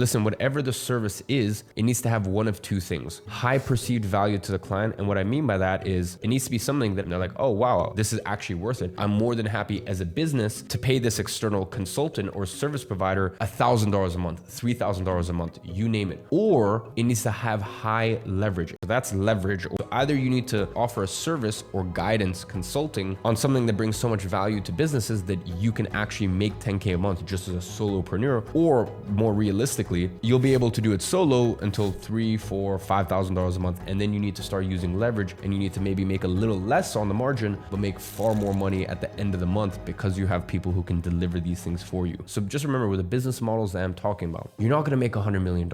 Listen, whatever the service is, it needs to have one of two things: high perceived value to the client. And what I mean by that is it needs to be something that they're like, oh, wow, this is actually worth it. I'm more than happy as a business to pay this external consultant or service provider $1,000 a month, $3,000 a month, you name it. Or it needs to have high leverage. So that's leverage. Or either you need to offer a service or guidance consulting on something that brings so much value to businesses that you can actually make 10K a month just as a solopreneur, or more realistically, you'll be able to do it solo until $3,000, $4,000, $5,000 a month. And then you need to start using leverage, and you need to maybe make a little less on the margin, but make far more money at the end of the month because you have people who can deliver these things for you. So just remember, with the business models that I'm talking about, you're not going to make $100 million.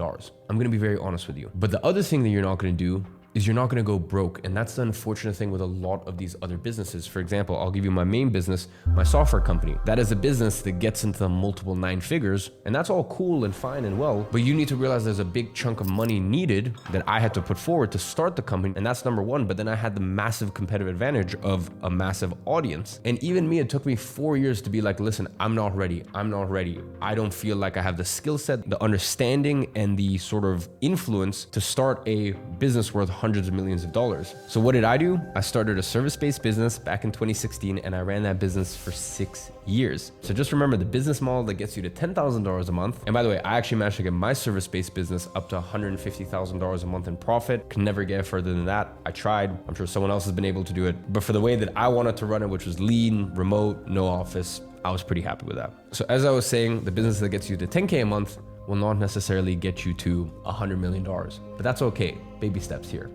I'm going to be very honest with you. But the other thing that you're not going to do is you're not going to go broke. And that's the unfortunate thing with a lot of these other businesses. For example, I'll give you my main business, my software company. That is a business that gets into the multiple 9 figures, and that's all cool and fine and well, but you need to realize there's a big chunk of money needed that I had to put forward to start the company. And that's number one. But then I had the massive competitive advantage of a massive audience. And even me, it took me 4 years to be like, listen, I'm not ready. I don't feel like I have the skill set, the understanding, and the sort of influence to start a business worth hundreds of millions of dollars. So what did I do? I started a service-based business back in 2016, and I ran that business for 6 years. So just remember, the business model that gets you to $10,000 a month. And by the way, I actually managed to get my service-based business up to $150,000 a month in profit. Can never get further than that. I tried. I'm sure someone else has been able to do it. But for the way that I wanted to run it, which was lean, remote, no office, I was pretty happy with that. So as I was saying, the business that gets you to 10K a month will not necessarily get you to $100 million. But that's okay. Baby steps here.